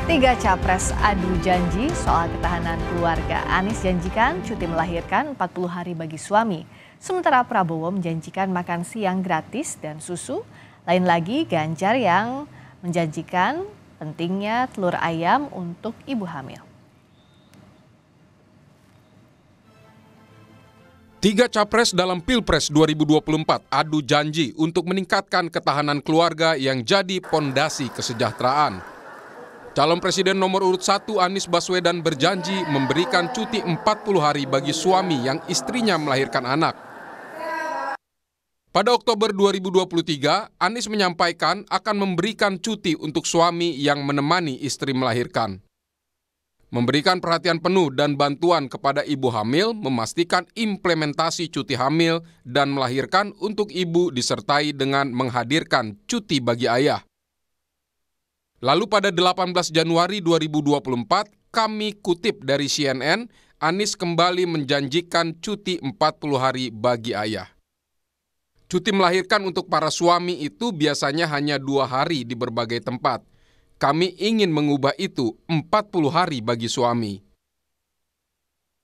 Tiga capres adu janji soal ketahanan keluarga. Anies janjikan cuti melahirkan 40 hari bagi suami. Sementara Prabowo menjanjikan makan siang gratis dan susu. Lain lagi Ganjar yang menjanjikan pentingnya telur ayam untuk ibu hamil. Tiga capres dalam Pilpres 2024 adu janji untuk meningkatkan ketahanan keluarga yang jadi pondasi kesejahteraan. Calon Presiden nomor urut 1 Anies Baswedan berjanji memberikan cuti 40 hari bagi suami yang istrinya melahirkan anak. Pada Oktober 2023, Anies menyampaikan akan memberikan cuti untuk suami yang menemani istri melahirkan. Memberikan perhatian penuh dan bantuan kepada ibu hamil, memastikan implementasi cuti hamil dan melahirkan untuk ibu disertai dengan menghadirkan cuti bagi ayah. Lalu pada 18 Januari 2024, kami kutip dari CNN, Anies kembali menjanjikan cuti 40 hari bagi ayah. Cuti melahirkan untuk para suami itu biasanya hanya 2 hari di berbagai tempat. Kami ingin mengubah itu 40 hari bagi suami.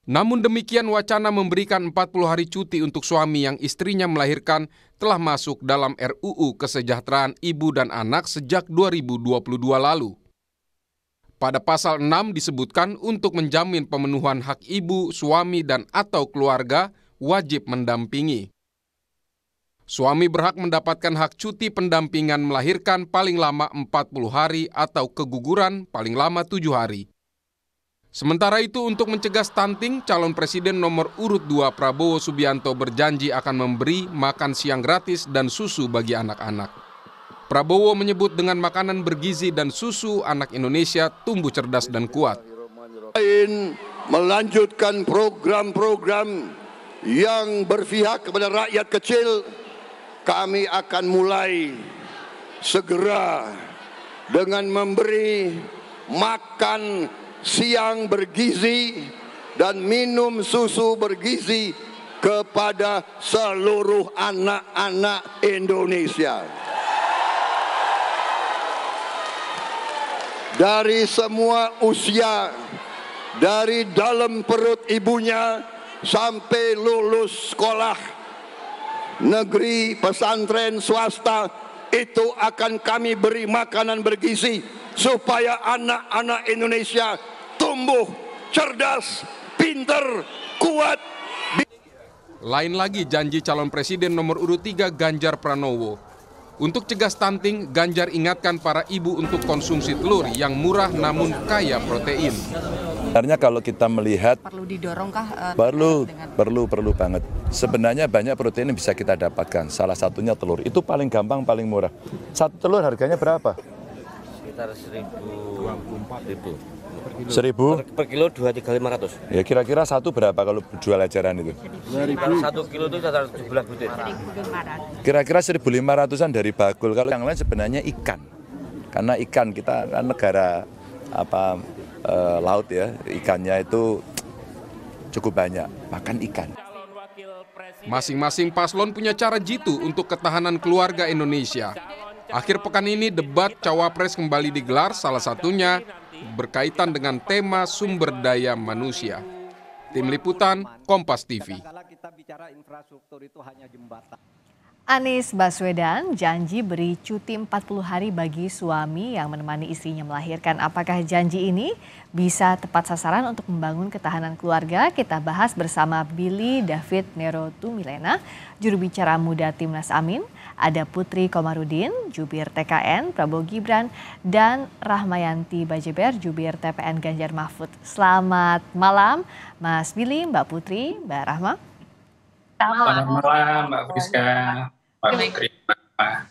Namun demikian wacana memberikan 40 hari cuti untuk suami yang istrinya melahirkan telah masuk dalam RUU Kesejahteraan Ibu dan Anak sejak 2022 lalu. Pada pasal 6 disebutkan untuk menjamin pemenuhan hak ibu, suami, dan atau keluarga wajib mendampingi. Suami berhak mendapatkan hak cuti pendampingan melahirkan paling lama 40 hari atau keguguran paling lama 7 hari. Sementara itu untuk mencegah stunting, calon presiden nomor urut 2 Prabowo Subianto berjanji akan memberi makan siang gratis dan susu bagi anak-anak. Prabowo menyebut dengan makanan bergizi dan susu, anak Indonesia tumbuh cerdas dan kuat. Melanjutkan program-program yang berpihak kepada rakyat kecil, kami akan mulai segera dengan memberi makan siang bergizi dan minum susu bergizi kepada seluruh anak-anak Indonesia. Dari semua usia, dari dalam perut ibunya sampai lulus sekolah negeri, pesantren, swasta, itu akan kami beri makanan bergizi supaya anak-anak Indonesia tumbuh cerdas, pinter, kuat. Lain lagi janji calon presiden nomor urut 3 Ganjar Pranowo. Untuk cegah stunting, Ganjar ingatkan para ibu untuk konsumsi telur yang murah namun kaya protein. Sebenarnya kalau kita melihat Perlu didorongkah? Perlu banget. Sebenarnya banyak protein yang bisa kita dapatkan. Salah satunya telur. Itu paling gampang, paling murah. Satu telur harganya berapa? Sekitar 1.000 per kilo 2.500. Ya kira-kira satu berapa kalau jual eceran itu? Kalau 1 kilo itu sekitar 17 butir. Kira-kira 1.500-an dari bakul. Kalau yang lain sebenarnya ikan. Karena ikan kita kan negara laut ya, ikannya itu cukup banyak, makan ikan. Masing-masing paslon punya cara jitu untuk ketahanan keluarga Indonesia. Akhir pekan ini debat Cawapres kembali digelar, salah satunya berkaitan dengan tema sumber daya manusia. Tim Liputan, Kompas TV. Anies Baswedan janji beri cuti 40 hari bagi suami yang menemani istrinya melahirkan. Apakah janji ini bisa tepat sasaran untuk membangun ketahanan keluarga? Kita bahas bersama Billy David Nero Tumilena, juru bicara muda Timnas Amin. Ada Putri Komarudin, jubir TKN Prabowo Gibran, dan Rahmayanti Bajeber, jubir TPN Ganjar Mahfud. Selamat malam, Mas Billy, Mbak Putri, Mbak Rahma. Selamat malam, Mbak Friska.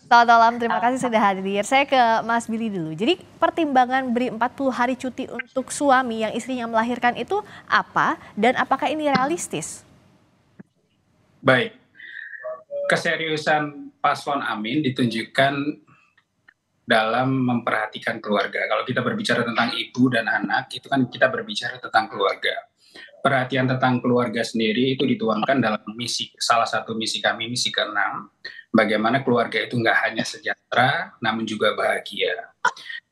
Selamat malam, terima kasih sudah hadir. Saya ke Mas Billy dulu. Jadi pertimbangan beri 40 hari cuti untuk suami yang istrinya melahirkan itu apa dan apakah ini realistis? Baik, keseriusan paslon Amin ditunjukkan dalam memperhatikan keluarga. Kalau kita berbicara tentang ibu dan anak, itu kan kita berbicara tentang keluarga. Perhatian tentang keluarga sendiri itu dituangkan dalam misi, salah satu misi kami, misi ke-6, bagaimana keluarga itu nggak hanya sejahtera, namun juga bahagia.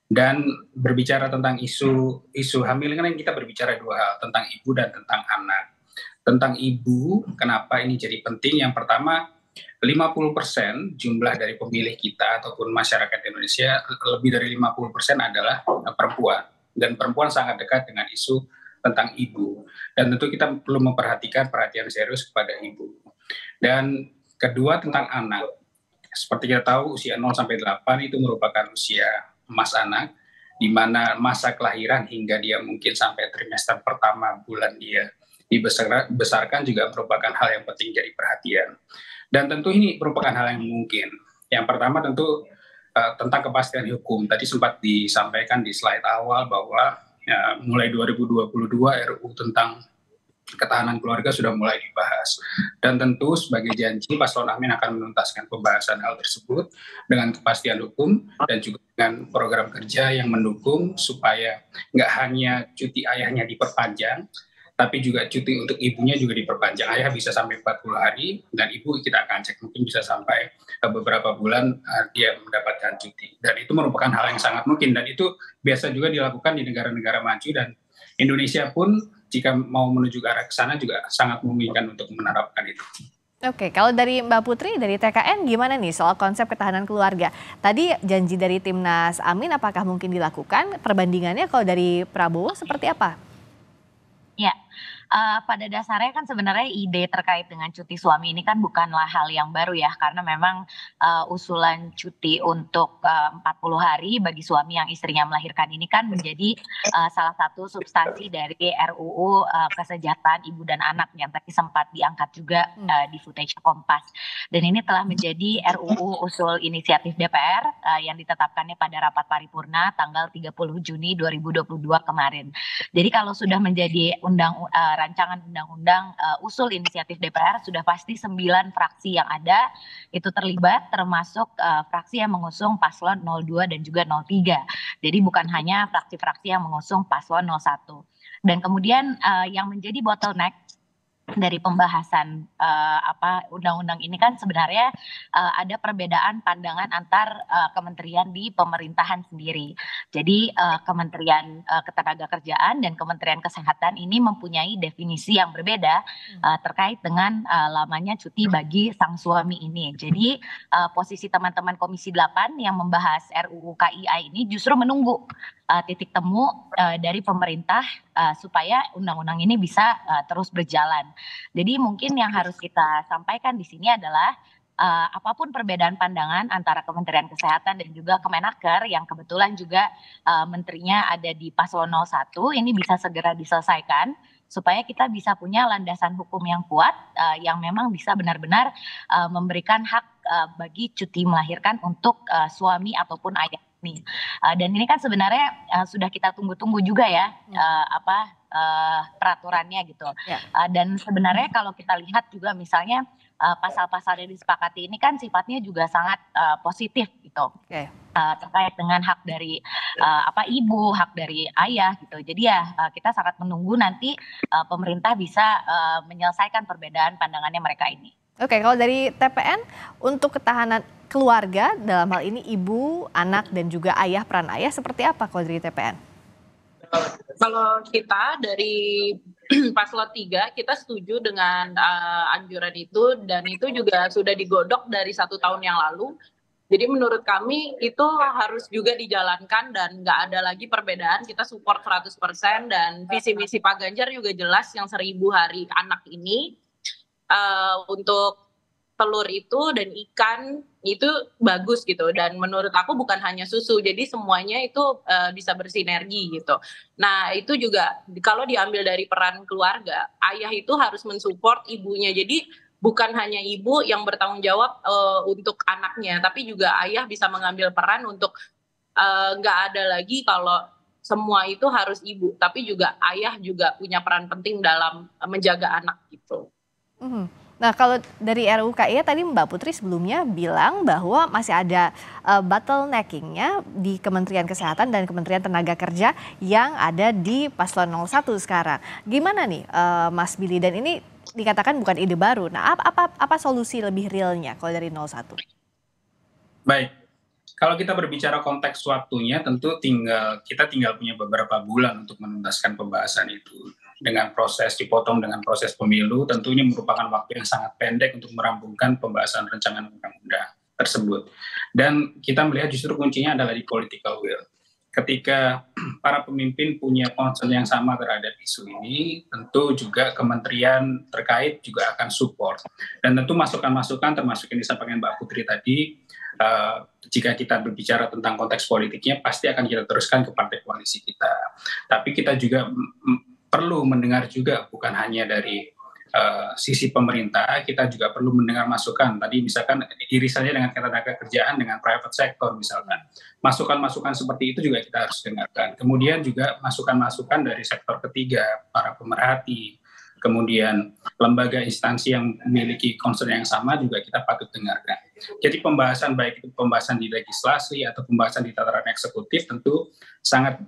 Dan berbicara tentang isu hamil kan kita berbicara dua hal, tentang ibu dan tentang anak. Tentang ibu, kenapa ini jadi penting? Yang pertama, 50% jumlah dari pemilih kita ataupun masyarakat Indonesia, lebih dari 50% adalah perempuan. Dan perempuan sangat dekat dengan isu tentang ibu. Dan tentu kita perlu memperhatikan perhatian serius kepada ibu. Dan kedua tentang anak. Seperti kita tahu usia 0 sampai 8 itu merupakan usia emas anak, di mana masa kelahiran hingga dia mungkin sampai trimester pertama bulan dia dibesarkan juga merupakan hal yang penting jadi perhatian. Dan tentu ini merupakan hal yang mungkin. Yang pertama tentu tentang kepastian hukum. Tadi sempat disampaikan di slide awal bahwa mulai 2022 RUU tentang ketahanan keluarga sudah mulai dibahas. Dan tentu sebagai janji Paslon Amin akan menuntaskan pembahasan hal tersebut dengan kepastian hukum dan juga dengan program kerja yang mendukung supaya nggak hanya cuti ayahnya diperpanjang, tapi juga cuti untuk ibunya juga diperpanjang. Ayah bisa sampai 40 hari dan ibu kita akan cek mungkin bisa sampai beberapa bulan dia mendapatkan cuti. Dan itu merupakan hal yang sangat mungkin dan itu biasa juga dilakukan di negara-negara maju dan Indonesia pun jika mau menuju ke arah ke sana juga sangat memungkinkan untuk menerapkan itu. Oke, kalau dari Mbak Putri, dari TKN gimana nih soal konsep ketahanan keluarga? Tadi janji dari Timnas Amin apakah mungkin dilakukan? Perbandingannya kalau dari Prabowo seperti apa? Ya, pada dasarnya kan sebenarnya ide terkait dengan cuti suami ini kan bukanlah hal yang baru ya, karena memang usulan cuti untuk 40 hari bagi suami yang istrinya melahirkan ini kan menjadi salah satu substansi dari RUU Kesejahteraan Ibu dan Anak yang tadi sempat diangkat juga di footage Kompas. Dan ini telah menjadi RUU usul inisiatif DPR yang ditetapkannya pada rapat paripurna tanggal 30 Juni 2022 kemarin. Jadi kalau sudah menjadi rancangan undang-undang usul inisiatif DPR sudah pasti 9 fraksi yang ada itu terlibat termasuk fraksi yang mengusung paslon 02 dan juga 03. Jadi bukan hanya fraksi-fraksi yang mengusung paslon 01. Dan kemudian yang menjadi bottleneck dari pembahasan undang-undang ini kan sebenarnya ada perbedaan pandangan antar kementerian di pemerintahan sendiri. Jadi Kementerian Ketenagakerjaan dan Kementerian Kesehatan ini mempunyai definisi yang berbeda terkait dengan lamanya cuti bagi sang suami ini. Jadi posisi teman-teman Komisi 8 yang membahas RUU KIA ini justru menunggu titik temu dari pemerintah supaya undang-undang ini bisa terus berjalan. Jadi mungkin yang harus kita sampaikan di sini adalah apapun perbedaan pandangan antara Kementerian Kesehatan dan juga Kemenaker yang kebetulan juga menterinya ada di paslon 01 ini bisa segera diselesaikan supaya kita bisa punya landasan hukum yang kuat yang memang bisa benar-benar memberikan hak bagi cuti melahirkan untuk suami ataupun ayah ini. Dan ini kan sebenarnya sudah kita tunggu-tunggu juga ya peraturannya gitu. Dan sebenarnya kalau kita lihat juga misalnya pasal-pasal yang disepakati ini kan sifatnya juga sangat positif gitu. Terkait dengan hak dari ibu, hak dari ayah gitu. Jadi ya kita sangat menunggu nanti pemerintah bisa menyelesaikan perbedaan pandangannya mereka ini. Oke, kalau dari TPN untuk ketahanan keluarga dalam hal ini ibu, anak dan juga ayah, peran ayah seperti apa kalau dari TPN? Kalau kita dari paslon 3 kita setuju dengan anjuran itu dan itu juga sudah digodok dari 1 tahun yang lalu. Jadi menurut kami itu harus juga dijalankan dan nggak ada lagi perbedaan, kita support 100% dan visi misi Pak Ganjar juga jelas yang 1000 hari anak ini untuk telur itu dan ikan itu bagus gitu dan menurut aku bukan hanya susu jadi semuanya itu bisa bersinergi gitu. Nah itu juga kalau diambil dari peran keluarga ayah itu harus mensupport ibunya jadi bukan hanya ibu yang bertanggung jawab untuk anaknya tapi juga ayah bisa mengambil peran untuk nggak ada lagi kalau semua itu harus ibu tapi juga ayah juga punya peran penting dalam menjaga anak gitu. Nah kalau dari RUU KIA tadi Mbak Putri sebelumnya bilang bahwa masih ada bottleneckingnya di Kementerian Kesehatan dan Kementerian Tenaga Kerja yang ada di paslon 01 sekarang. Gimana nih Mas Billy dan ini dikatakan bukan ide baru. Nah apa solusi lebih realnya kalau dari 01? Baik, Kalau kita berbicara konteks waktunya, tentu kita tinggal punya beberapa bulan untuk menuntaskan pembahasan itu. Dengan proses dipotong dengan proses pemilu, tentu ini merupakan waktu yang sangat pendek untuk merampungkan pembahasan rancangan undang-undang tersebut. Dan kita melihat justru kuncinya adalah di political will. Ketika para pemimpin punya concern yang sama terhadap isu ini, tentu juga kementerian terkait juga akan support. Dan tentu masukan-masukan termasuk yang disampaikan Mbak Putri tadi, jika kita berbicara tentang konteks politiknya, pasti akan kita teruskan ke partai koalisi kita. Tapi kita juga perlu mendengar juga bukan hanya dari sisi pemerintah, kita juga perlu mendengar masukan. Tadi misalkan irisannya dengan ketenaga kerjaan, dengan private sector misalkan. Masukan-masukan seperti itu juga kita harus dengarkan. Kemudian juga masukan-masukan dari sektor ketiga, para pemerhati, kemudian lembaga instansi yang memiliki concern yang sama juga kita patut dengarkan. Jadi pembahasan baik itu pembahasan di legislasi atau pembahasan di tataran eksekutif tentu sangat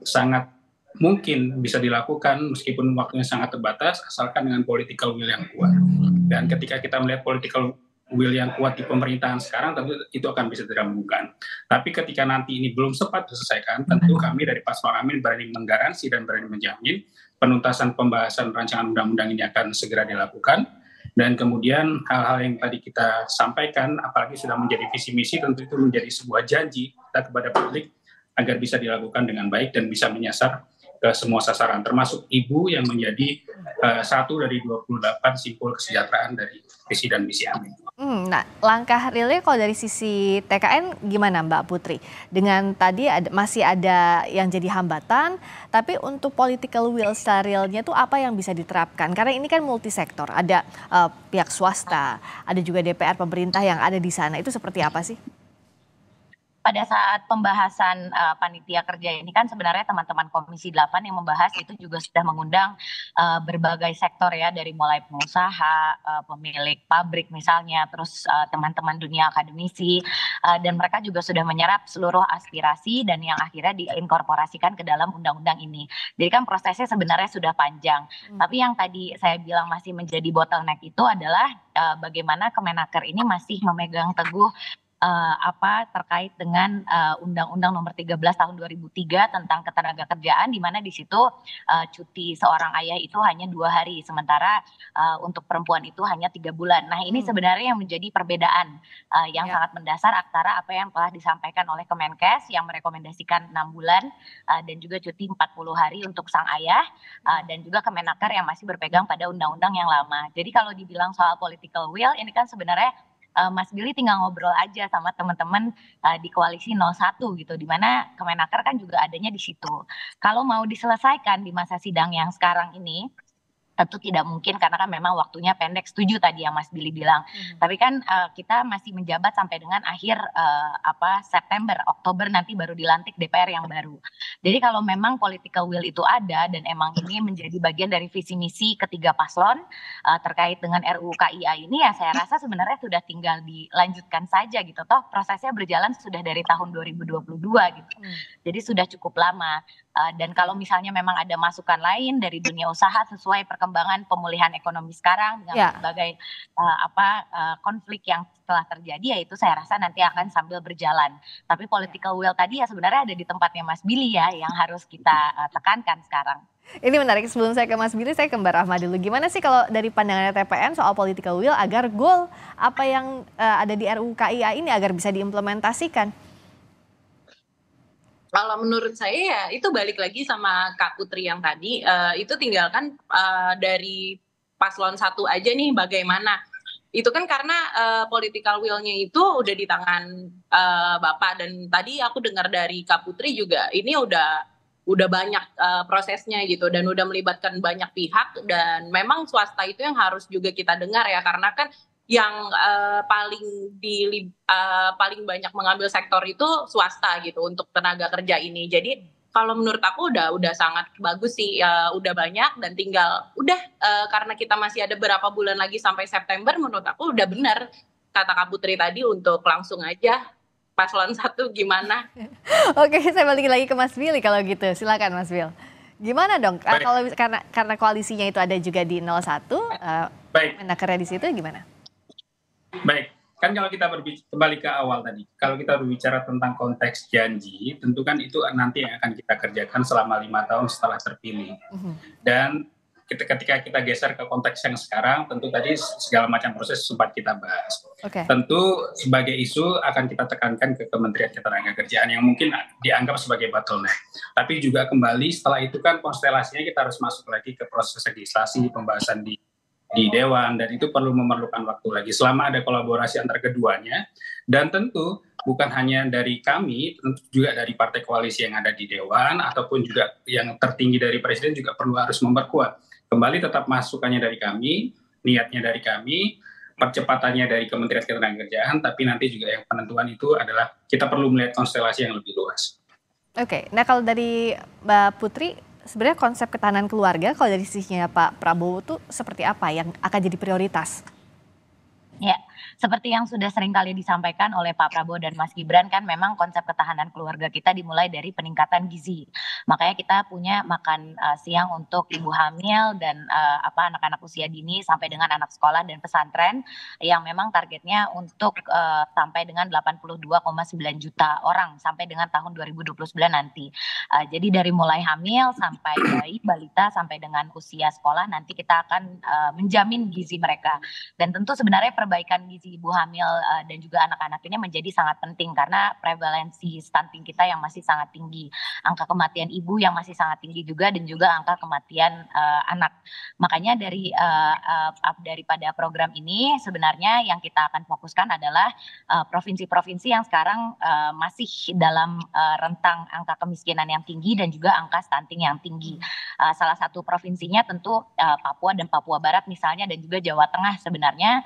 mungkin bisa dilakukan meskipun waktunya sangat terbatas asalkan dengan political will yang kuat. Dan ketika kita melihat political will yang kuat di pemerintahan sekarang tentu itu akan bisa dirampungkan. Tapi ketika nanti ini belum sempat diselesaikan, tentu kami dari Paslon Amin berani menggaransi dan berani menjamin penuntasan pembahasan rancangan undang-undang ini akan segera dilakukan. Dan kemudian hal-hal yang tadi kita sampaikan, apalagi sudah menjadi visi misi, tentu itu menjadi sebuah janji kita kepada publik agar bisa dilakukan dengan baik dan bisa menyasar ke semua sasaran, termasuk ibu yang menjadi satu dari 28 simpul kesejahteraan dari visi dan misi Amin. Nah, langkah realnya kalau dari sisi TKN gimana Mbak Putri? Dengan tadi masih ada yang jadi hambatan, tapi untuk political will secara realnya itu apa yang bisa diterapkan? Karena ini kan multisektor, ada pihak swasta, ada juga DPR pemerintah yang ada di sana. Itu seperti apa sih? Pada saat pembahasan panitia kerja ini kan sebenarnya teman-teman Komisi 8 yang membahas itu juga sudah mengundang berbagai sektor ya, dari mulai pengusaha, pemilik pabrik misalnya, terus teman-teman dunia akademisi, dan mereka juga sudah menyerap seluruh aspirasi dan yang akhirnya diinkorporasikan ke dalam undang-undang ini. Jadi kan prosesnya sebenarnya sudah panjang. Tapi yang tadi saya bilang masih menjadi bottleneck itu adalah bagaimana Kemenaker ini masih memegang teguh terkait dengan Undang-Undang Nomor 13 Tahun 2003 tentang Ketenagakerjaan, di mana di situ cuti seorang ayah itu hanya 2 hari, sementara untuk perempuan itu hanya 3 bulan. Nah, ini sebenarnya yang menjadi perbedaan yang sangat mendasar antara apa yang telah disampaikan oleh Kemenkes yang merekomendasikan 6 bulan dan juga cuti 40 hari untuk sang ayah, dan juga Kemenaker yang masih berpegang pada undang-undang yang lama. Jadi kalau dibilang soal political will, ini kan sebenarnya Mas Billy tinggal ngobrol aja sama teman-teman di koalisi 01 gitu, di mana Kemenaker kan juga adanya di situ. Kalau mau diselesaikan di masa sidang yang sekarang ini, tentu tidak mungkin karena kan memang waktunya pendek, setuju tadi yang Mas Billy bilang. Tapi kan kita masih menjabat sampai dengan akhir September, Oktober nanti baru dilantik DPR yang baru. Jadi kalau memang political will itu ada dan emang ini menjadi bagian dari visi misi ketiga paslon terkait dengan RUU KIA ini, ya saya rasa sebenarnya sudah tinggal dilanjutkan saja gitu. Toh prosesnya berjalan sudah dari tahun 2022 gitu. Jadi sudah cukup lama. Dan kalau misalnya memang ada masukan lain dari dunia usaha sesuai perkembangan pemulihan ekonomi sekarang dengan berbagai konflik yang telah terjadi, ya itu saya rasa nanti akan sambil berjalan. Tapi political will tadi ya sebenarnya ada di tempatnya Mas Billy ya, yang harus kita tekankan sekarang. Ini menarik, sebelum saya ke Mas Billy, saya ke Mbak Rahma dulu. Gimana sih kalau dari pandangannya TPN soal political will agar goal apa yang ada di RUU KIA ini agar bisa diimplementasikan? Kalau menurut saya ya itu balik lagi sama Kak Putri yang tadi, itu tinggalkan dari paslon 1 aja nih bagaimana. Itu kan karena political will-nya itu udah di tangan Bapak, dan tadi aku dengar dari Kak Putri juga ini udah banyak prosesnya gitu dan udah melibatkan banyak pihak, dan memang swasta itu yang harus juga kita dengar ya, karena kan yang paling banyak mengambil sektor itu swasta gitu untuk tenaga kerja ini. Jadi kalau menurut aku udah sangat bagus sih, udah banyak dan tinggal karena kita masih ada berapa bulan lagi sampai September, menurut aku udah benar kata Kak Putri tadi untuk langsung aja paslon 1 gimana. Oke, saya balik lagi ke Mas Billy kalau gitu. Silakan Mas Billy. Gimana dong? Kalau karena koalisinya itu ada juga di 01, Kemenakernya di situ gimana? Baik, kan kalau kita kembali ke awal tadi, kalau kita berbicara tentang konteks janji, tentu kan itu nanti yang akan kita kerjakan selama 5 tahun setelah terpilih. Dan ketika kita geser ke konteks yang sekarang, tentu tadi segala macam proses sempat kita bahas. Tentu sebagai isu akan kita tekankan ke Kementerian Ketenagakerjaan yang mungkin dianggap sebagai bottleneck. Tapi juga kembali setelah itu kan konstelasinya kita harus masuk lagi ke proses legislasi, pembahasan di Dewan, dan itu memerlukan waktu lagi selama ada kolaborasi antara keduanya. Dan tentu bukan hanya dari kami, tentu juga dari partai koalisi yang ada di Dewan, ataupun juga yang tertinggi dari Presiden juga perlu harus memperkuat. Kembali tetap masukannya dari kami, niatnya dari kami, percepatannya dari Kementerian Ketenagakerjaan, tapi nanti juga yang penentuan itu adalah kita perlu melihat konstelasi yang lebih luas. Nah kalau dari Mbak Putri, sebenarnya konsep ketahanan keluarga kalau dari sisinya Pak Prabowo itu seperti apa yang akan jadi prioritas? Ya, seperti yang sudah sering kali disampaikan oleh Pak Prabowo dan Mas Gibran kan memang konsep ketahanan keluarga kita dimulai dari peningkatan gizi. Makanya kita punya makan siang untuk ibu hamil dan anak-anak usia dini sampai dengan anak sekolah dan pesantren yang memang targetnya untuk sampai dengan 82,9 juta orang sampai dengan tahun 2029 nanti. Jadi dari mulai hamil sampai bayi, balita sampai dengan usia sekolah nanti kita akan menjamin gizi mereka. Dan tentu sebenarnya perbaikan gizi ibu hamil dan juga anak-anak ini menjadi sangat penting karena prevalensi stunting kita yang masih sangat tinggi, angka kematian ibu yang masih sangat tinggi juga, dan juga angka kematian anak. Makanya daripada program ini sebenarnya yang kita akan fokuskan adalah provinsi-provinsi yang sekarang masih dalam rentang angka kemiskinan yang tinggi dan juga angka stunting yang tinggi. Salah satu provinsinya tentu Papua dan Papua Barat misalnya, dan juga Jawa Tengah sebenarnya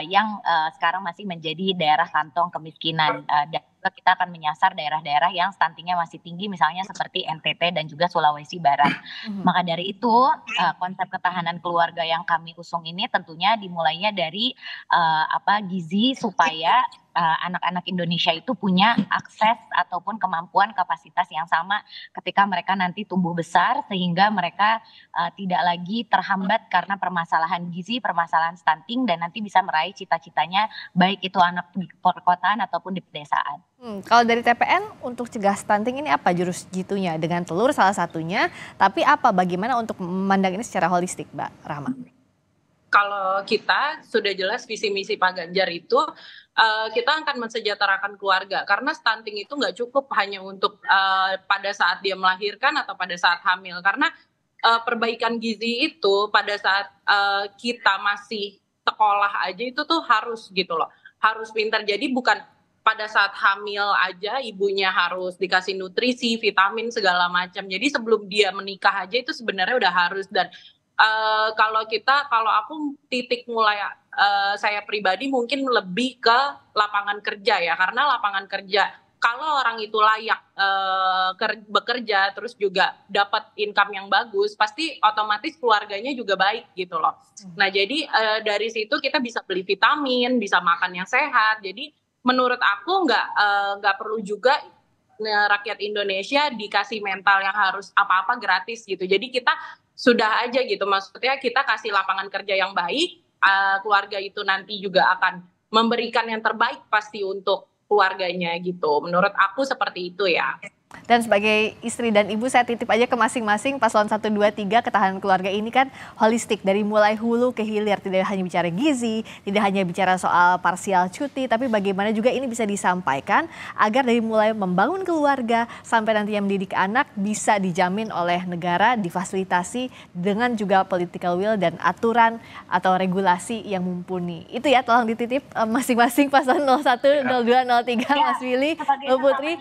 yang sekarang masih menjadi daerah kantong kemiskinan, dan juga kita akan menyasar daerah-daerah yang stuntingnya masih tinggi misalnya seperti NTT dan juga Sulawesi Barat. Maka dari itu konsep ketahanan keluarga yang kami usung ini tentunya dimulainya dari gizi supaya anak-anak Indonesia itu punya akses ataupun kemampuan kapasitas yang sama ketika mereka nanti tumbuh besar, sehingga mereka tidak lagi terhambat karena permasalahan gizi, permasalahan stunting, dan nanti bisa meraih cita-citanya baik itu anak di perkotaan ataupun di pedesaan. Kalau dari TPN untuk cegah stunting ini apa jurus jitunya? Dengan telur salah satunya, tapi bagaimana untuk memandang ini secara holistik, Mbak Rahma? Kalau kita sudah jelas visi misi Pak Ganjar itu kita akan mensejahterakan keluarga, karena stunting itu nggak cukup hanya untuk pada saat dia melahirkan atau pada saat hamil, karena perbaikan gizi itu pada saat kita masih sekolah aja itu tuh harus gitu loh, harus pintar. Jadi bukan pada saat hamil aja ibunya harus dikasih nutrisi, vitamin segala macam. Jadi sebelum dia menikah aja itu sebenarnya udah harus. Dan kalau aku titik mulai saya pribadi mungkin lebih ke lapangan kerja ya, karena lapangan kerja kalau orang itu layak bekerja terus juga dapat income yang bagus, pasti otomatis keluarganya juga baik gitu loh. Nah jadi dari situ kita bisa beli vitamin, bisa makan yang sehat. Jadi menurut aku nggak perlu juga rakyat Indonesia dikasih mental yang harus apa-apa gratis gitu. Jadi kita sudah aja gitu, maksudnya kita kasih lapangan kerja yang baik, keluarga itu nanti juga akan memberikan yang terbaik pasti untuk keluarganya gitu. Menurut aku seperti itu ya. Dan sebagai istri dan ibu saya titip aja ke masing-masing paslon 1, 2, 3, ketahanan keluarga ini kan holistik dari mulai hulu ke hilir, tidak hanya bicara gizi, tidak hanya bicara soal parsial cuti, tapi bagaimana juga ini bisa disampaikan agar dari mulai membangun keluarga sampai nanti yang mendidik anak bisa dijamin oleh negara, difasilitasi dengan juga political will dan aturan atau regulasi yang mumpuni. Itu ya, tolong dititip masing-masing paslon 01, 02, 03, Mas Willy, Mbak Putri.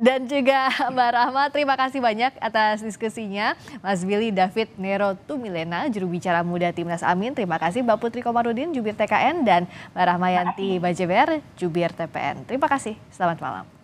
Dan juga Mbak Rahma, terima kasih banyak atas diskusinya. Mas Willy David Nero Tumilena, juru bicara muda Timnas Amin. Terima kasih Mbak Putri Komarudin, jubir TKN, dan Mbak Rahmayanti Bajeber, jubir TPN. Terima kasih, selamat malam.